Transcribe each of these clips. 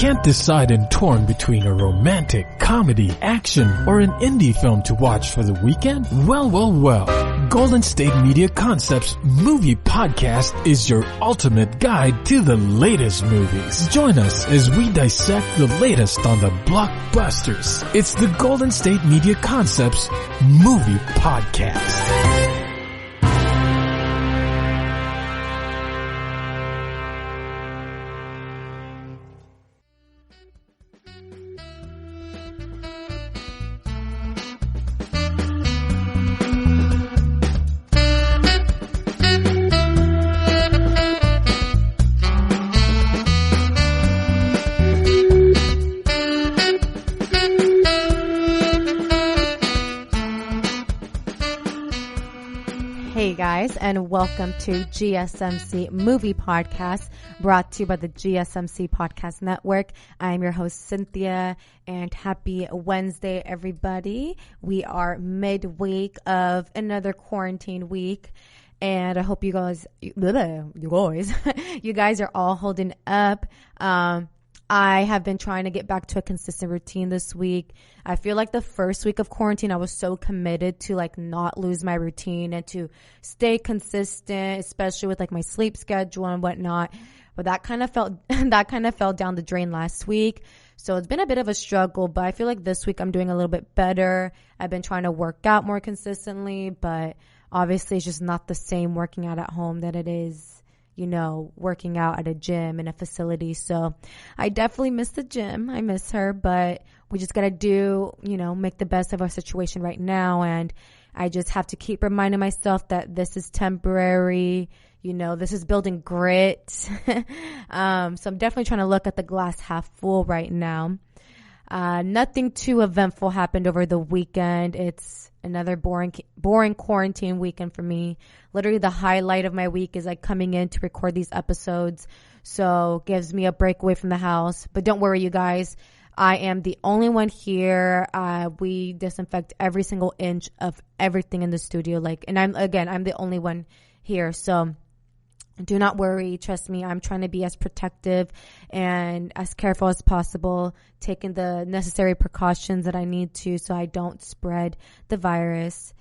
Can't decide and torn between a romantic, comedy, action, or an indie film to watch for the weekend? Well. Golden State Media Concepts Movie Podcast is your ultimate guide to the latest movies. Join us as we dissect the latest on the blockbusters. It's the Golden State Media Concepts Movie Podcast. And welcome to GSMC Movie Podcast, brought to you by the GSMC Podcast Network. I'm your host, Cynthia, and happy Wednesday, everybody. We are midweek of another quarantine week, and I hope you guys are all holding up. I have been trying to get back to a consistent routine this week. I feel like the first week of quarantine, I was so committed to not lose my routine and to stay consistent, especially with my sleep schedule and whatnot. But that kind of fell down the drain last week. So it's been a bit of a struggle, but I feel like this week I'm doing a little bit better. I've been trying to work out more consistently, but obviously it's just not the same working out at home that it is, working out at a gym in a facility. So I definitely miss the gym. I miss her, but we just got to do, make the best of our situation right now. And I just have to keep reminding myself that this is temporary. This is building grit. So I'm definitely trying to look at the glass half full right now. Nothing too eventful happened over the weekend. It's another boring quarantine weekend for me. Literally the highlight of my week is coming in to record these episodes. So gives me a break away from the house. But don't worry, you guys. I am the only one here. We disinfect every single inch of everything in the studio. And I'm the only one here. So do not worry. Trust me. I'm trying to be as protective and as careful as possible, taking the necessary precautions that I need to so I don't spread the virus.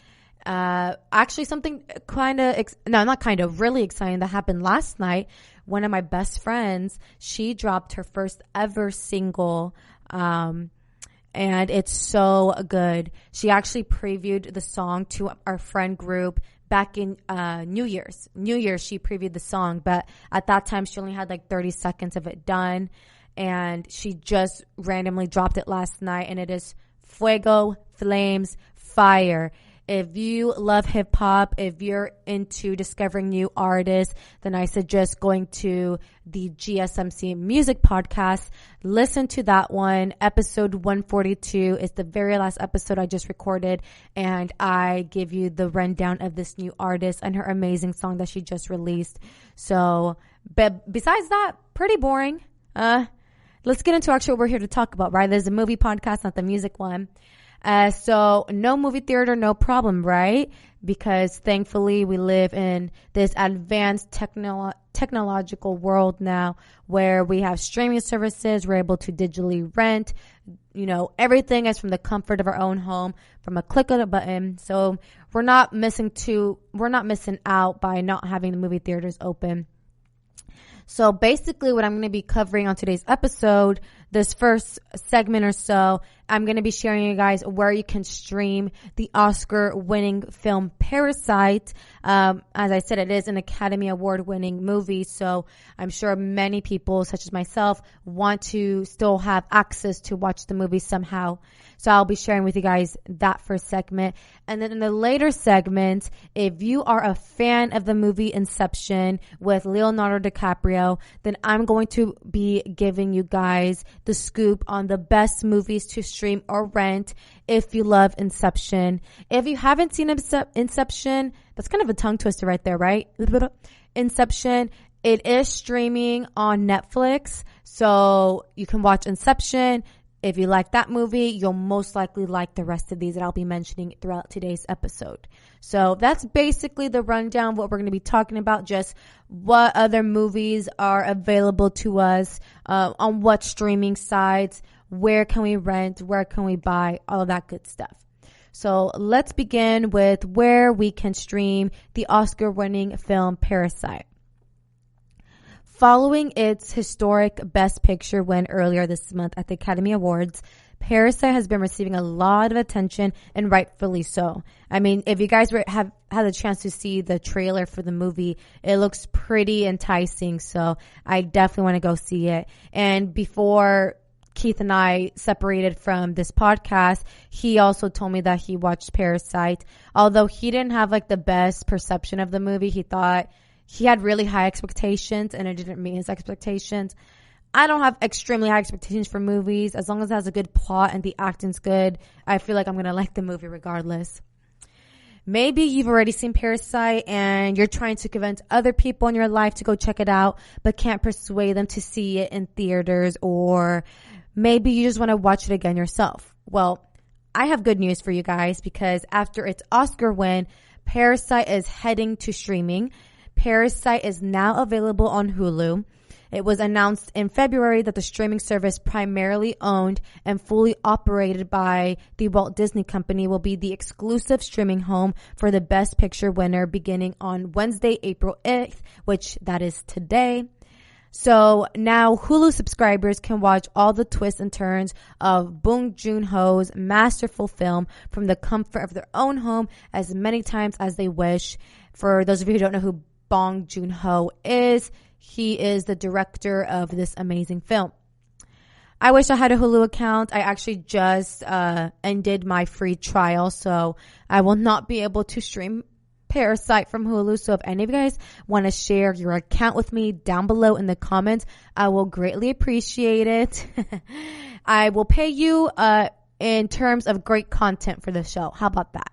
Actually, something really exciting that happened last night. One of my best friends, she dropped her first ever single, and it's so good. She actually previewed the song to our friend group back in New Year's. She previewed the song, but at that time she only had 30 seconds of it done, and she just randomly dropped it last night, and it is Fuego, Flames, Fire. If you love hip hop, if you're into discovering new artists, then I suggest going to the GSMC Music Podcast. Listen to that one. Episode 142 is the very last episode I just recorded, and I give you the rundown of this new artist and her amazing song that she just released. So, but besides that, pretty boring. Let's get into actually what we're here to talk about, right? There's a movie podcast, not the music one. So no movie theater, no problem, right? Because thankfully we live in this advanced technological world now where we have streaming services. We're able to digitally rent, everything is from the comfort of our own home, from a click of a button. So we're not missing out by not having the movie theaters open. So basically what I'm going to be covering on today's episode, this first segment or so, I'm going to be sharing you guys where you can stream the Oscar-winning film Parasite. As I said, it is an Academy Award-winning movie, so I'm sure many people, such as myself, want to still have access to watch the movie somehow. So I'll be sharing with you guys that first segment. And then in the later segment, if you are a fan of the movie Inception with Leonardo DiCaprio, then I'm going to be giving you guys the scoop on the best movies to stream or rent if you love Inception. If you haven't seen Inception, that's kind of a tongue twister right there, right? Inception, it is streaming on Netflix, so you can watch Inception. If you like that movie, you'll most likely like the rest of these that I'll be mentioning throughout today's episode. So that's basically the rundown of what we're going to be talking about, just what other movies are available to us, on what streaming sites, where can we rent, where can we buy, all of that good stuff. So let's begin with where we can stream the Oscar-winning film Parasite. Following its historic Best Picture win earlier this month at the Academy Awards, Parasite has been receiving a lot of attention, and rightfully so. I mean, if you guys have had a chance to see the trailer for the movie, it looks pretty enticing, so I definitely want to go see it. And before Keith and I separated from this podcast, he also told me that he watched Parasite. Although he didn't have like the best perception of the movie, he thought he had really high expectations and it didn't meet his expectations. I don't have extremely high expectations for movies. As long as it has a good plot and the acting's good, I feel like I'm going to like the movie regardless. Maybe you've already seen Parasite and you're trying to convince other people in your life to go check it out, but can't persuade them to see it in theaters, or maybe you just want to watch it again yourself. Well, I have good news for you guys, because after its Oscar win, Parasite is heading to streaming. Parasite is now available on Hulu. It was announced in February that the streaming service, primarily owned and fully operated by the Walt Disney Company, will be the exclusive streaming home for the Best Picture winner beginning on Wednesday, April 8th, which that is today. So now Hulu subscribers can watch all the twists and turns of Bong Joon-ho's masterful film from the comfort of their own home as many times as they wish. For those of you who don't know who Bong Joon-ho is, he is the director of this amazing film. I wish I had a Hulu account. I actually just ended my free trial, so I will not be able to stream Parasite from Hulu. So if any of you guys want to share your account with me down below in the comments, I will greatly appreciate it. I will pay you in terms of great content for the show. How about that?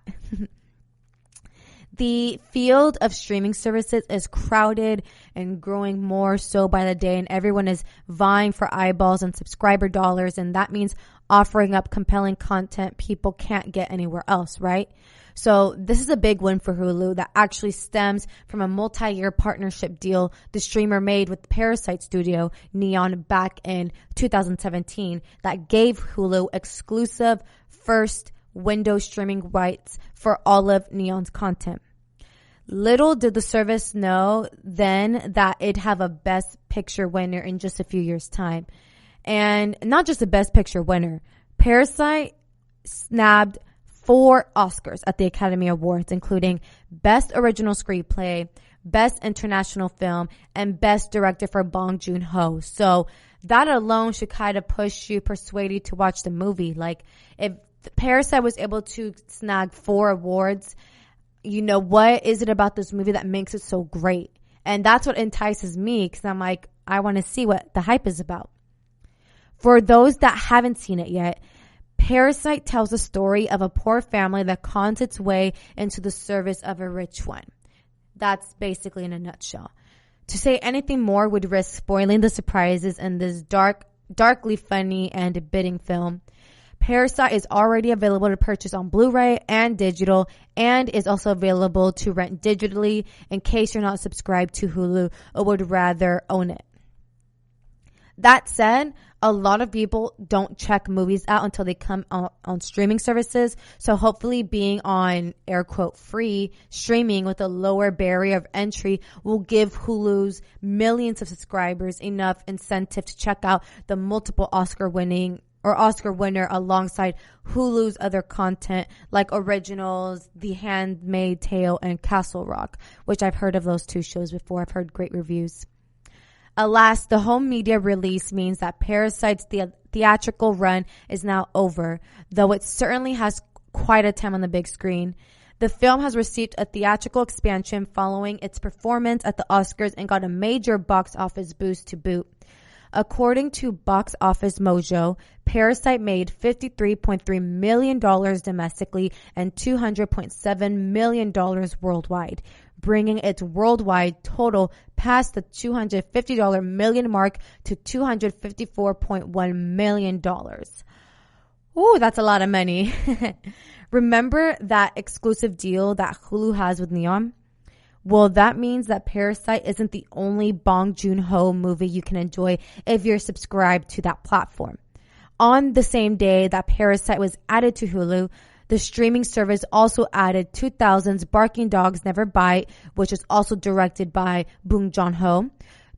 The field of streaming services is crowded and growing more so by the day, and everyone is vying for eyeballs and subscriber dollars, and that means offering up compelling content people can't get anywhere else, right? So this is a big win for Hulu that actually stems from a multi-year partnership deal the streamer made with Parasite studio Neon back in 2017 that gave Hulu exclusive first window streaming rights for all of Neon's content. Little did the service know then that it'd have a Best Picture winner in just a few years' time. And not just a Best Picture winner. Parasite snagged 4 Oscars at the Academy Awards, including Best Original Screenplay, Best International Film, and Best Director for Bong Joon-ho. So that alone should kind of persuade you to watch the movie. Like, if Parasite was able to snag 4 awards, you know, what is it about this movie that makes it so great? And that's what entices me, because I'm like, I want to see what the hype is about. For those that haven't seen it yet, Parasite tells the story of a poor family that cons its way into the service of a rich one. That's basically in a nutshell. To say anything more would risk spoiling the surprises in this darkly funny and biting film. Parasite is already available to purchase on Blu-ray and digital, and is also available to rent digitally in case you're not subscribed to Hulu or would rather own it. That said, a lot of people don't check movies out until they come on streaming services. So hopefully being on air quote free streaming with a lower barrier of entry will give Hulu's millions of subscribers enough incentive to check out the multiple Oscar winner alongside Hulu's other content like Originals, The Handmaid's Tale, and Castle Rock, which I've heard of those 2 shows before. I've heard great reviews. Alas, the home media release means that Parasite's theatrical run is now over, though it certainly has quite a time on the big screen. The film has received a theatrical expansion following its performance at the Oscars and got a major box office boost to boot. According to Box Office Mojo, Parasite made $53.3 million domestically and $200.7 million worldwide, bringing its worldwide total past the $250 million mark to $254.1 million. Ooh, that's a lot of money. Remember that exclusive deal that Hulu has with Neon? Well, that means that Parasite isn't the only Bong Joon-ho movie you can enjoy if you're subscribed to that platform. On the same day that Parasite was added to Hulu, the streaming service also added 2000's Barking Dogs Never Bite, which is also directed by Bong Joon-ho,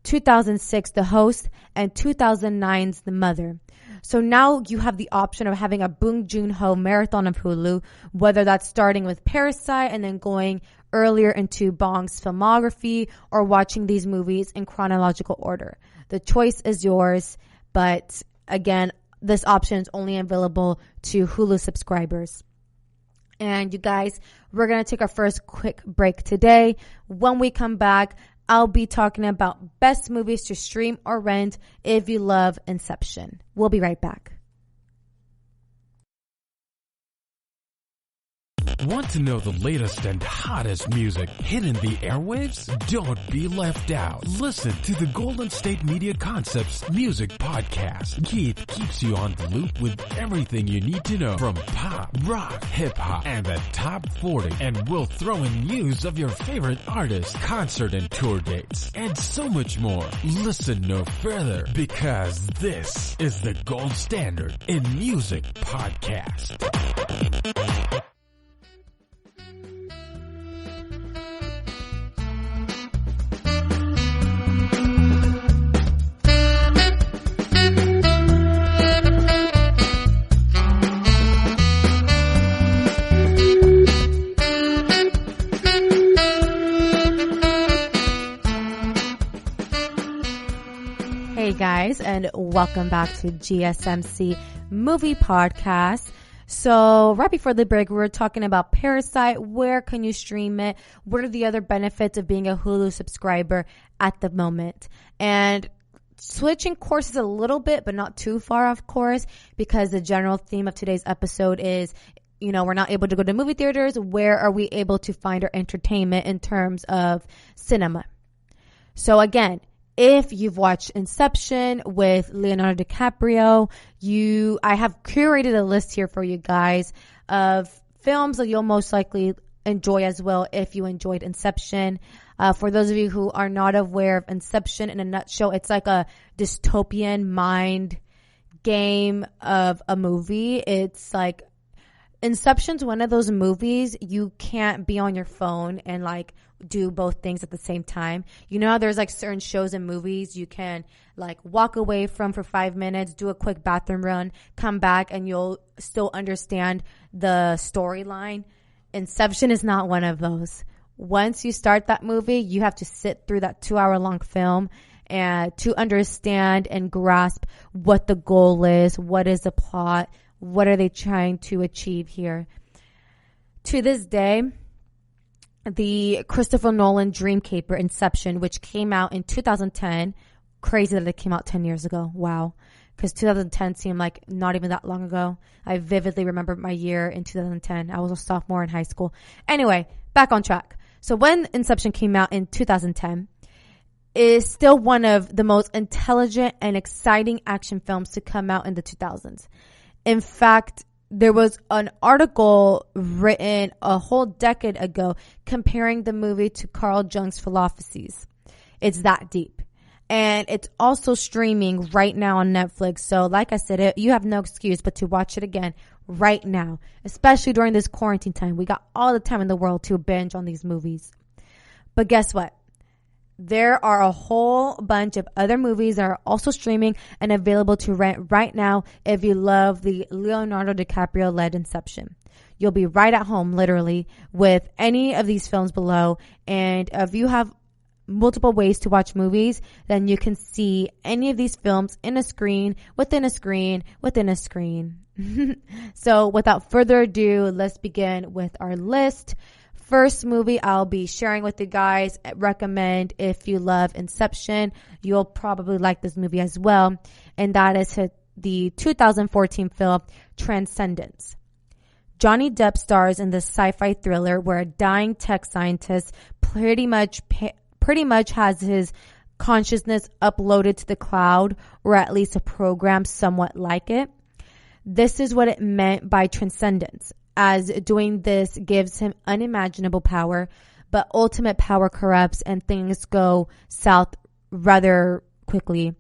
2006 The Host, and 2009's The Mother. So now you have the option of having a Bong Joon-ho marathon of Hulu, whether that's starting with Parasite and then going earlier into Bong's filmography or watching these movies in chronological order. The choice is yours, but again, this option is only available to Hulu subscribers. And you guys, we're going to take our first quick break today. When we come back, I'll be talking about best movies to stream or rent if you love Inception. We'll be right back. Want to know the latest and hottest music hitting the airwaves? Don't be left out. Listen to the Golden State Media Concepts Music Podcast. Keith keeps you on the loop with everything you need to know from pop, rock, hip-hop, and the top 40. And we'll throw in news of your favorite artists, concert and tour dates, and so much more. Listen no further, because this is the gold standard in music podcast. Hey guys, and welcome back to GSMC Movie Podcast. So right before the break, we were talking about Parasite. Where can you stream it? What are the other benefits of being a Hulu subscriber at the moment? And switching courses a little bit, but not too far off course, because the general theme of today's episode is, you know, we're not able to go to movie theaters. Where are we able to find our entertainment in terms of cinema? So again, if you've watched Inception with Leonardo DiCaprio, I have curated a list here for you guys of films that you'll most likely enjoy as well if you enjoyed Inception. For those of you who are not aware of Inception, in a nutshell, it's like a dystopian mind game of a movie. It's like Inception's one of those movies you can't be on your phone and like do both things at the same time. You know how there's like certain shows and movies you can like walk away from for 5 minutes, do a quick bathroom run, come back, and you'll still understand the storyline. Inception is not one of those. Once you start that movie, you have to sit through that 2-hour-long film and to understand and grasp what the goal is, what is the plot, what are they trying to achieve here. To this day, the Christopher Nolan dream caper Inception, which came out in 2010, crazy that it came out 10 years ago. Wow. Because 2010 seemed like not even that long ago. I vividly remember my year in 2010. I was a sophomore in high school. Anyway, back on track. So when Inception came out in 2010, it is still one of the most intelligent and exciting action films to come out in the 2000s. In fact, there was an article written a whole decade ago comparing the movie to Carl Jung's philosophies. It's that deep. And it's also streaming right now on Netflix. So like I said, you have no excuse but to watch it again right now, especially during this quarantine time. We got all the time in the world to binge on these movies. But guess what? There are a whole bunch of other movies that are also streaming and available to rent right now if you love the Leonardo DiCaprio-led Inception. You'll be right at home, literally, with any of these films below. And if you have multiple ways to watch movies, then you can see any of these films in a screen, within a screen, within a screen. So without further ado, let's begin with our list. first movie I'll be sharing with you guys, recommend if you love Inception, you'll probably like this movie as well. And that is the 2014 film Transcendence. Johnny Depp stars in this sci-fi thriller where a dying tech scientist pretty much has his consciousness uploaded to the cloud, or at least a program somewhat like it. This is what it meant by transcendence, as doing this gives him unimaginable power, but ultimate power corrupts and things go south rather quickly.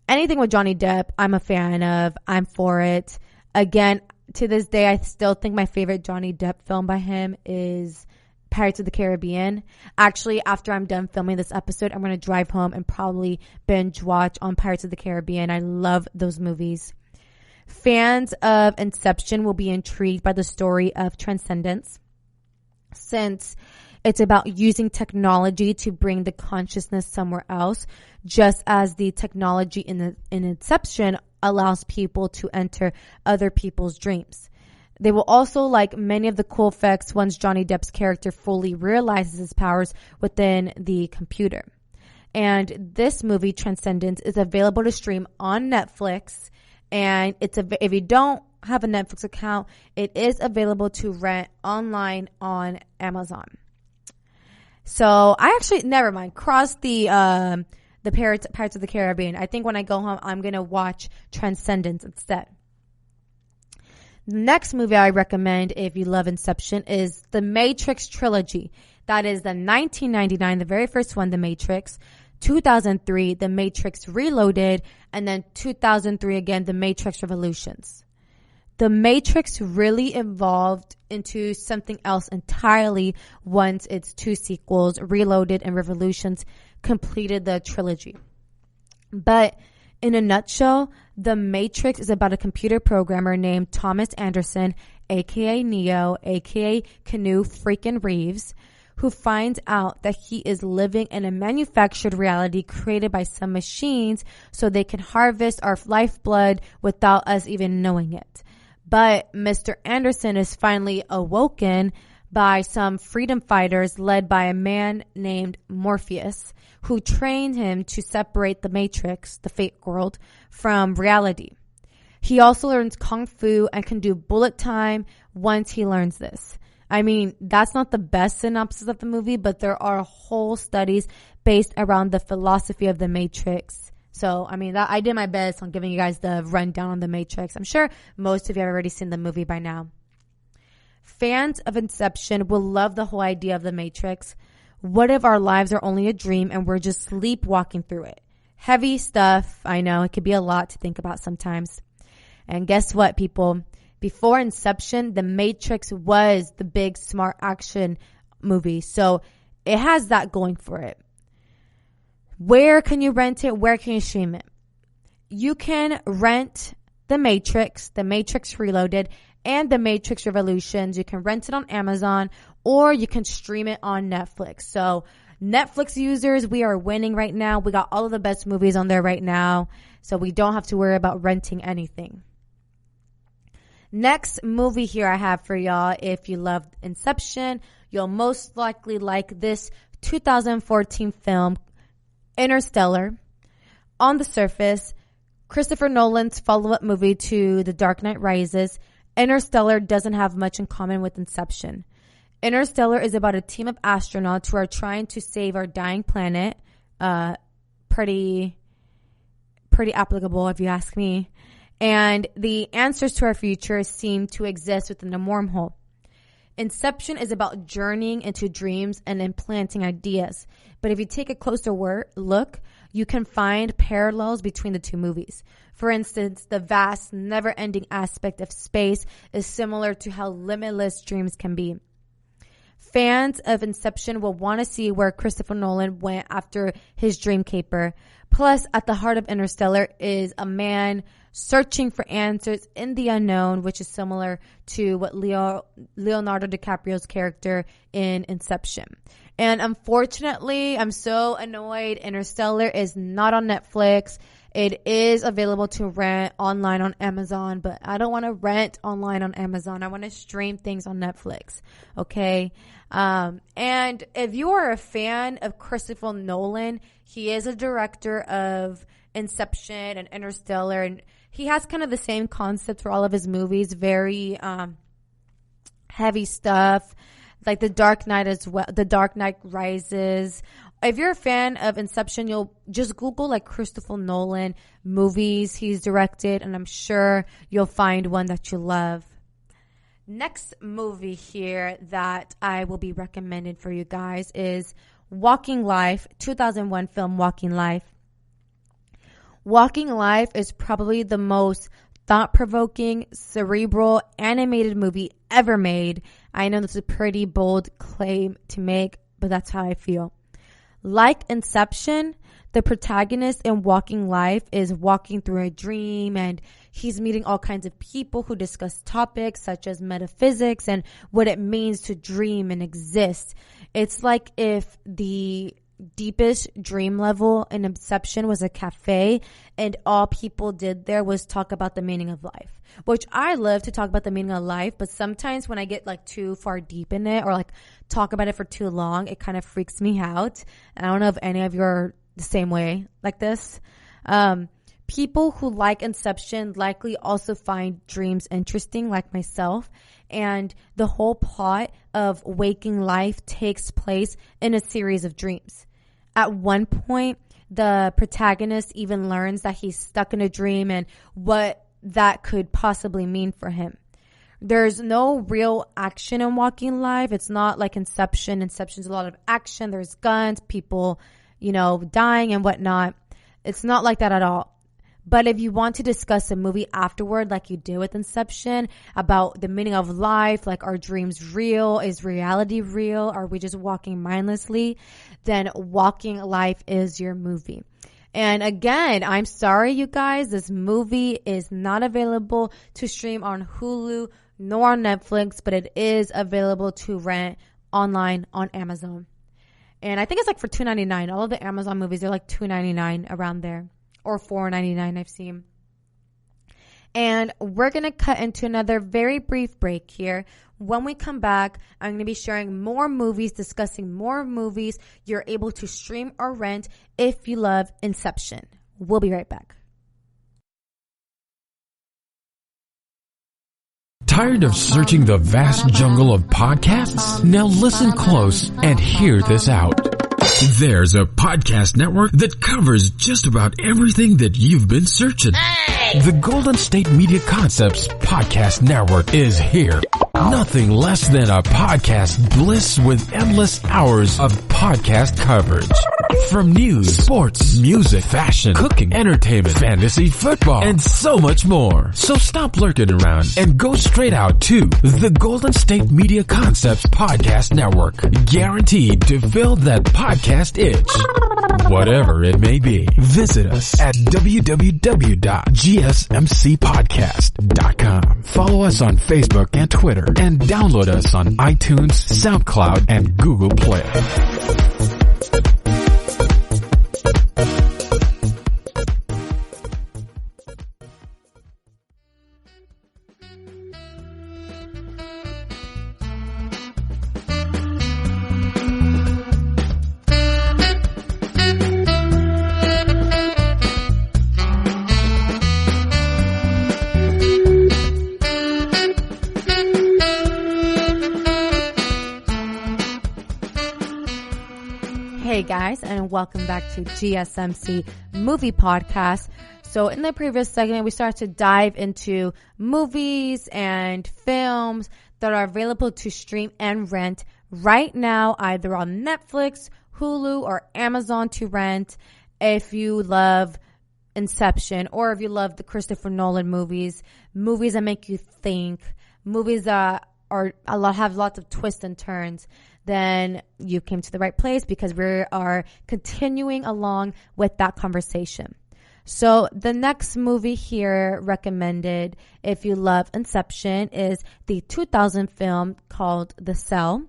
Anything with Johnny Depp, I'm a fan of. I'm for it. Again, to this day, I still think my favorite Johnny Depp film by him is Pirates of the Caribbean. Actually, after I'm done filming this episode, I'm going to drive home and probably binge watch on Pirates of the Caribbean. I love those movies. Fans of Inception will be intrigued by the story of transcendence, since it's about using technology to bring the consciousness somewhere else, just as the technology in Inception allows people to enter other people's dreams. They will also like many of the cool effects once Johnny Depp's character fully realizes his powers within the computer. And this movie, Transcendence, is available to stream on Netflix. And if you don't have a Netflix account, it is available to rent online on Amazon. So I actually, never mind, cross the Pirates of the Caribbean. I think when I go home, I'm going to watch Transcendence instead. The next movie I recommend if you love Inception is The Matrix Trilogy. That is the 1999, the very first one, The Matrix. 2003, The Matrix Reloaded. And then 2003 again, The Matrix Revolutions. The Matrix really evolved into something else entirely once its two sequels, Reloaded and Revolutions, completed the trilogy. But in a nutshell, The Matrix is about a computer programmer named Thomas Anderson, aka Neo, aka Keanu freaking Reeves, who finds out that he is living in a manufactured reality created by some machines so they can harvest our lifeblood without us even knowing it. But Mr. Anderson is finally awoken by some freedom fighters led by a man named Morpheus, who trained him to separate the Matrix, the fake world, from reality. He also learns Kung Fu and can do bullet time once he learns this. I mean, that's not the best synopsis of the movie, but there are whole studies based around the philosophy of the Matrix. So, I mean, I did my best on giving you guys the rundown on the Matrix. I'm sure most of you have already seen the movie by now. Fans of Inception will love the whole idea of the Matrix. What if our lives are only a dream and we're just sleepwalking through it? Heavy stuff. I know it could be a lot to think about sometimes. And guess what, people? Before Inception, The Matrix was the big smart action movie. So it has that going for it. Where can you rent it? Where can you stream it? You can rent The Matrix Reloaded, and The Matrix Revolutions. You can rent it on Amazon, or you can stream it on Netflix. So Netflix users, we are winning right now. We got all of the best movies on there right now, so we don't have to worry about renting anything. Next movie here I have for y'all. If you loved Inception, you'll most likely like this 2014 film, Interstellar. On the surface, Christopher Nolan's follow-up movie to The Dark Knight Rises, Interstellar doesn't have much in common with Inception. Interstellar is about a team of astronauts who are trying to save our dying planet. Pretty applicable if you ask me. And the answers to our future seem to exist within a wormhole. Inception is about journeying into dreams and implanting ideas. But if you take a closer look, you can find parallels between the two movies. For instance, the vast, never-ending aspect of space is similar to how limitless dreams can be. Fans of Inception will want to see where Christopher Nolan went after his dream caper. Plus, at the heart of Interstellar is a man searching for answers in the unknown, which is similar to what Leonardo DiCaprio's character in Inception. And unfortunately, I'm so annoyed, Interstellar is not on Netflix. It is available to rent online on Amazon, but I don't want to rent online on Amazon. I want to stream things on Netflix. Okay. And if you are a fan of Christopher Nolan, he is a director of Inception and Interstellar, and he has kind of the same concept for all of his movies. Very, heavy stuff, like The Dark Knight as well. The Dark Knight Rises. If you're a fan of Inception, you'll just Google like Christopher Nolan movies he's directed, and I'm sure you'll find one that you love. Next movie here that I will be recommending for you guys is Walking Life, 2001 film Walking Life. Walking Life is probably the most thought-provoking, cerebral, animated movie ever made. I know that's a pretty bold claim to make, but that's how I feel. Like Inception, the protagonist in Walking Life is walking through a dream, and he's meeting all kinds of people who discuss topics such as metaphysics and what it means to dream and exist. It's like if the deepest dream level in Inception was a cafe, and all people did there was talk about the meaning of life, which I love to talk about the meaning of life, but sometimes when I get like too far deep in it or like talk about it for too long, it kind of freaks me out. And I don't know if any of you are the same way like this. People who like Inception likely also find dreams interesting, like myself. And the whole plot of Waking Life takes place in a series of dreams. At one point, the protagonist even learns that he's stuck in a dream and what that could possibly mean for him. There's no real action in Walking Life. It's not like Inception. Inception's a lot of action. There's guns, people, dying and whatnot. It's not like that at all. But if you want to discuss a movie afterward, like you did with Inception, about the meaning of life, like are dreams real? Is reality real? Are we just walking mindlessly? Then Walking Life is your movie. And again, I'm sorry, you guys, this movie is not available to stream on Hulu nor on Netflix, but it is available to rent online on Amazon. And I think it's like for $2.99. All of the Amazon movies are like $2.99 around there. Or $4.99 I've seen. And we're going to cut into another very brief break here. When we come back, I'm going to be sharing more movies, discussing more movies you're able to stream or rent if you love Inception. We'll be right back. Tired of searching the vast jungle of podcasts? Now listen close and hear this out. There's a podcast network that covers just about everything that you've been searching. Hey! The Golden State Media Concepts Podcast Network is here. Nothing less than a podcast bliss with endless hours of podcast coverage. From news, sports, music, fashion, cooking, entertainment, fantasy, football, and so much more. So stop lurking around and go straight out to the Golden State Media Concepts Podcast Network. Guaranteed to fill that podcast itch. Whatever it may be. Visit us at www.gsmcpodcast.com. Follow us on Facebook and Twitter, and download us on iTunes, SoundCloud, and Google Play. Hey guys, and welcome back to GSMC Movie Podcast. So in the previous segment, we started to dive into movies and films that are available to stream and rent right now, either on Netflix, Hulu, or Amazon to rent if you love Inception, or if you love the Christopher Nolan movies that make you think, movies that have lots of twists and turns. Then you came to the right place, because we are continuing along with that conversation. So the next movie here recommended, if you love Inception, is the 2000 film called The Cell.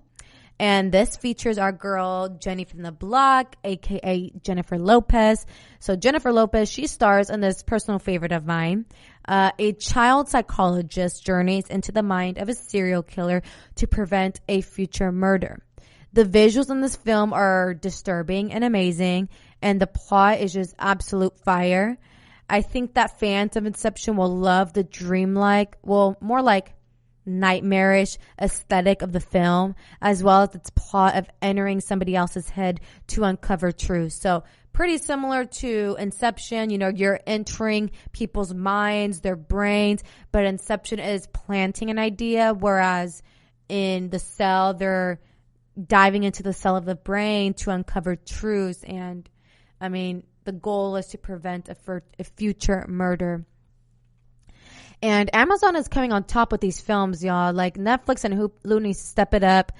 And this features our girl, Jenny from the Block, aka Jennifer Lopez. So Jennifer Lopez, she stars in this personal favorite of mine. A child psychologist journeys into the mind of a serial killer to prevent a future murder. The visuals in this film are disturbing and amazing, and the plot is just absolute fire. I think that fans of Inception will love the dreamlike, well, more like nightmarish aesthetic of the film, as well as its plot of entering somebody else's head to uncover truth. So pretty similar to Inception. You know, you're entering people's minds, their brains, but Inception is planting an idea, whereas in The Cell, they're diving into the cell of the brain to uncover truths. And I mean, the goal is to prevent a future murder. And Amazon is coming on top with these films, y'all. Like Netflix and Hulu need to step it up.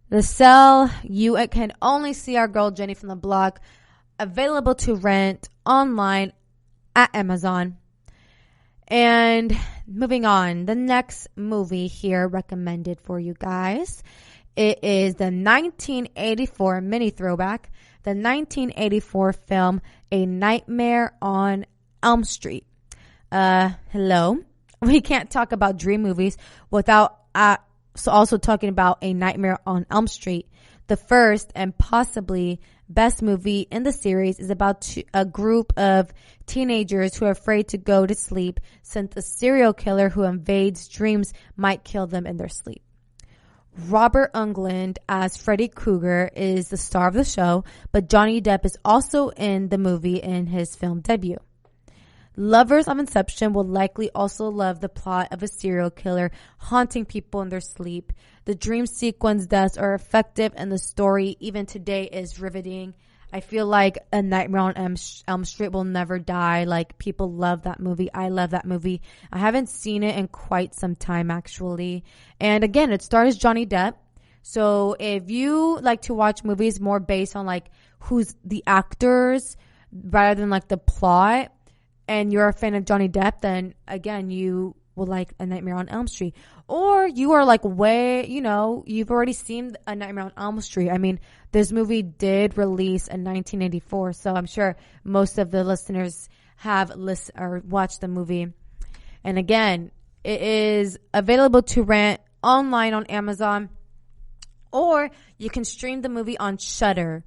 The Cell, you can only see our girl Jenny from the Block, available to rent online at Amazon. And moving on, the next movie here recommended for you guys. It is the 1984 mini throwback, the 1984 film, A Nightmare on Elm Street. Hello. We can't talk about dream movies without also talking about A Nightmare on Elm Street. The first and possibly best movie in the series is about a group of teenagers who are afraid to go to sleep since a serial killer who invades dreams might kill them in their sleep. Robert Englund as Freddy Krueger is the star of the show, but Johnny Depp is also in the movie in his film debut. Lovers of Inception will likely also love the plot of a serial killer haunting people in their sleep. The dream sequence deaths are effective, and the story, even today, is riveting. I feel like A Nightmare on Elm Street will never die. Like, people love that movie. I love that movie. I haven't seen it in quite some time, actually. And again, it stars Johnny Depp. So if you like to watch movies more based on like who's the actors rather than like the plot, and you're a fan of Johnny Depp, then again, you will like A Nightmare on Elm Street. Or you are like you've already seen A Nightmare on Elm Street. I mean, this movie did release in 1984, so I'm sure most of the listeners have watched the movie. And again, it is available to rent online on Amazon, or you can stream the movie on Shudder.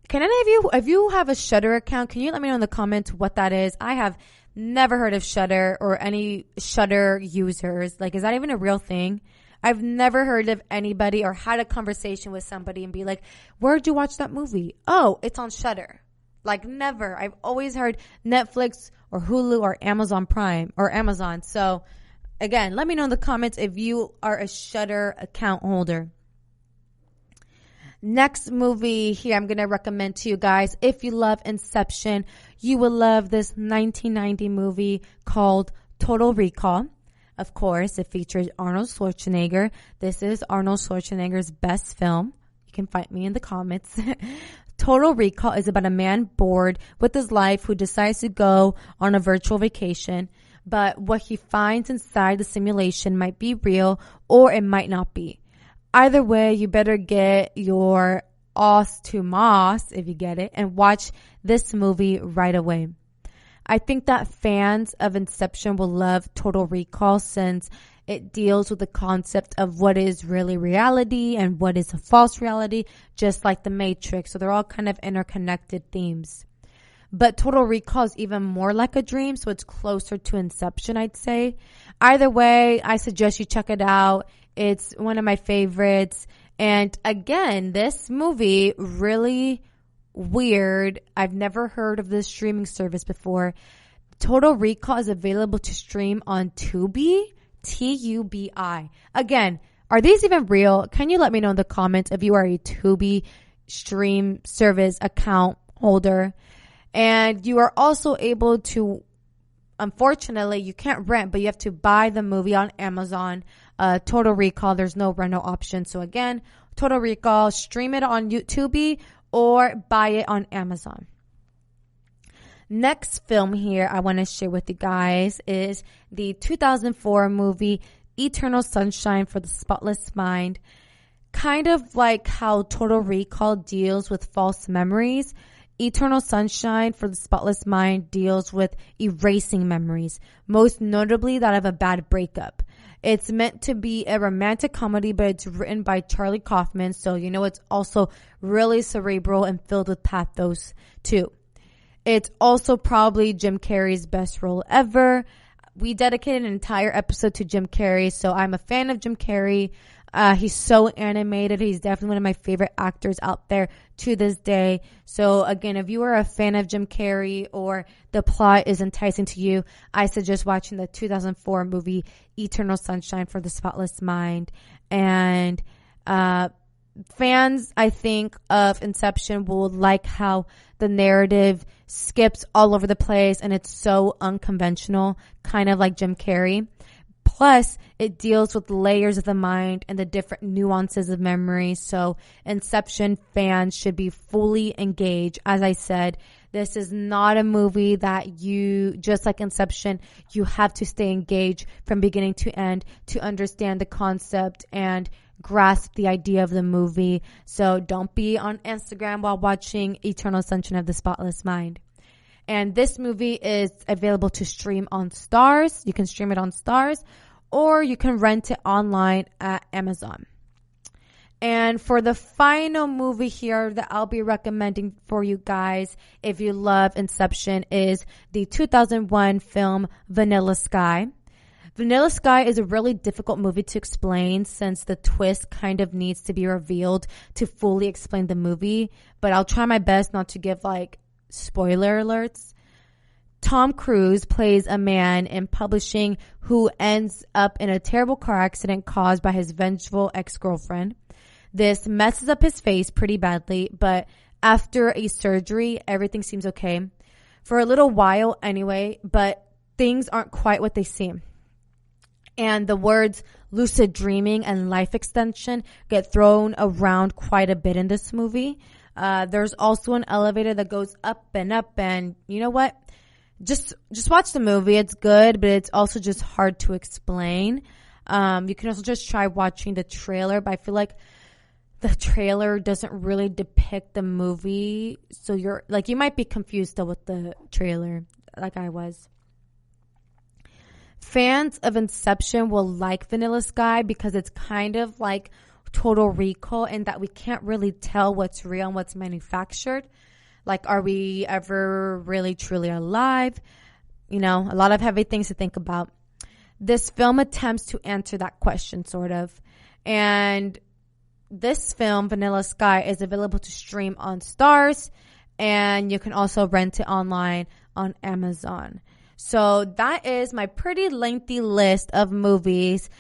Can any of you, if you have a Shudder account, can you let me know in the comments what that is? I have never heard of Shudder or any Shudder users. Like, is that even a real thing? I've never heard of anybody or had a conversation with somebody and be like, where'd you watch that movie? Oh, it's on Shudder. Like, never. I've always heard Netflix or Hulu or Amazon Prime or Amazon. So, again, let me know in the comments if you are a Shudder account holder. Next movie here I'm going to recommend to you guys. If you love Inception, you will love this 1990 movie called Total Recall. Of course, it features Arnold Schwarzenegger. This is Arnold Schwarzenegger's best film. You can find me in the comments. Total Recall is about a man bored with his life who decides to go on a virtual vacation. But what he finds inside the simulation might be real or it might not be. Either way, you better get your os to moss, if you get it, and watch this movie right away. I think that fans of Inception will love Total Recall since it deals with the concept of what is really reality and what is a false reality, just like The Matrix. So they're all kind of interconnected themes. But Total Recall is even more like a dream, so it's closer to Inception, I'd say. Either way, I suggest you check it out. It's one of my favorites. And again, this movie, really weird. I've never heard of this streaming service before. Total Recall is available to stream on Tubi, Tubi. Again, are these even real? Can you let me know in the comments if you are a Tubi stream service account holder? And you are also able to, unfortunately, you can't rent, but you have to buy the movie on Amazon. Total Recall, there's no rental option. So again, Total Recall, stream it on YouTube or buy it on Amazon. Next film here I want to share with you guys is the 2004 movie Eternal Sunshine for the Spotless Mind. kind of like how Total Recall deals with false memories, Eternal Sunshine for the Spotless Mind deals with erasing memories, most notably that of a bad breakup. It's meant to be a romantic comedy, but it's written by Charlie Kaufman, so you know it's also really cerebral and filled with pathos too. It's also probably Jim Carrey's best role ever. We dedicated an entire episode to Jim Carrey, so I'm a fan of Jim Carrey. He's so animated. He's definitely one of my favorite actors out there to this day. So again, if you are a fan of Jim Carrey or the plot is enticing to you, I suggest watching the 2004 movie Eternal Sunshine for the Spotless Mind. And fans, I think, of Inception will like how the narrative skips all over the place and it's so unconventional, kind of like Jim Carrey. Plus, it deals with layers of the mind and the different nuances of memory. So, Inception fans should be fully engaged. As I said, this is not a movie that you, just like Inception, you have to stay engaged from beginning to end to understand the concept and grasp the idea of the movie. So, don't be on Instagram while watching Eternal Sunshine of the Spotless Mind. And this movie is available to stream on Starz. You can stream it on Starz, or you can rent it online at Amazon. And for the final movie here that I'll be recommending for you guys, if you love Inception, is the 2001 film Vanilla Sky. Vanilla Sky is a really difficult movie to explain since the twist kind of needs to be revealed to fully explain the movie. But I'll try my best not to give spoiler alerts. Tom Cruise plays a man in publishing who ends up in a terrible car accident caused by his vengeful ex-girlfriend. This messes up his face pretty badly, but after a surgery, everything seems okay. For a little while anyway, but things aren't quite what they seem. And the words lucid dreaming and life extension get thrown around quite a bit in this movie. There's also an elevator that goes up, and you know what? Just watch the movie. It's good, but it's also just hard to explain. You can also just try watching the trailer, but I feel like the trailer doesn't really depict the movie. So you might be confused though with the trailer, like I was. Fans of Inception will like Vanilla Sky because it's kind of like Total Recall in that we can't really tell what's real and what's manufactured. Like, are we ever really truly alive? A lot of heavy things to think about. This film attempts to answer that question, sort of. And this film, Vanilla Sky, is available to stream on Starz, and you can also rent it online on Amazon. So that is my pretty lengthy list of movies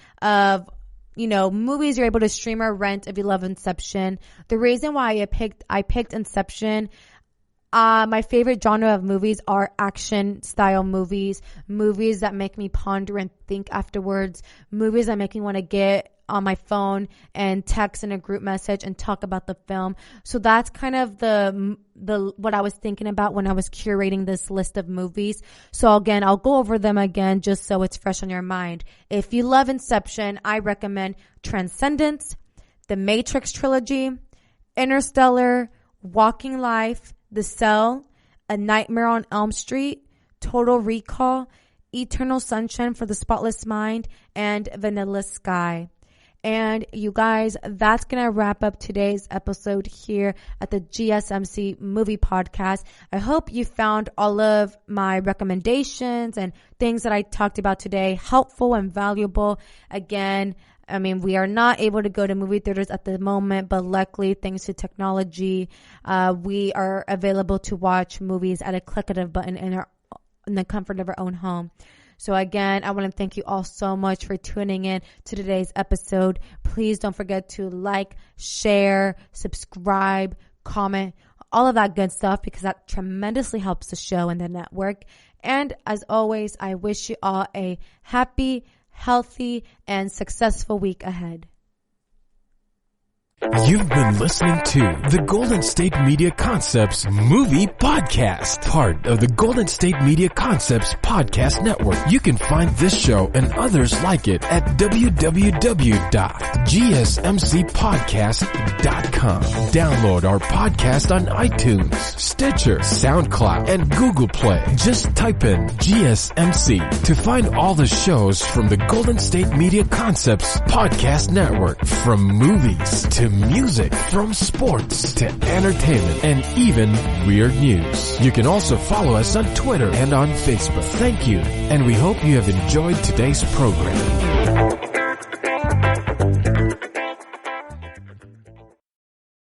movies you're able to stream or rent if you love Inception. The reason why I picked Inception, my favorite genre of movies are action style movies that make me ponder and think afterwards, movies that make me want to get on my phone and text in a group message and talk about the film. So that's kind of the what I was thinking about when I was curating this list of movies. So again, I'll go over them again just so it's fresh on your mind. If you love Inception, I recommend Transcendence, The Matrix Trilogy, Interstellar, Walking Life, The Cell, A Nightmare on Elm Street, Total Recall, Eternal Sunshine for the Spotless Mind, and Vanilla Sky. And you guys, that's going to wrap up today's episode here at the GSMC Movie Podcast. I hope you found all of my recommendations and things that I talked about today helpful and valuable. Again, we are not able to go to movie theaters at the moment, but luckily, thanks to technology, we are available to watch movies at a click of a button in the comfort of our own home. So again, I want to thank you all so much for tuning in to today's episode. Please don't forget to like, share, subscribe, comment, all of that good stuff, because that tremendously helps the show and the network. And as always, I wish you all a happy, healthy, and successful week ahead. You've been listening to the Golden State Media Concepts Movie Podcast, part of the Golden State Media Concepts Podcast Network. You can find this show and others like it at www.gsmcpodcast.com. Download our podcast on iTunes, Stitcher, SoundCloud, and Google Play. Just type in GSMC to find all the shows from the Golden State Media Concepts Podcast Network, from movies to music, from sports to entertainment, and even weird news. You can also follow us on Twitter and on Facebook. Thank you, and we hope you have enjoyed today's program.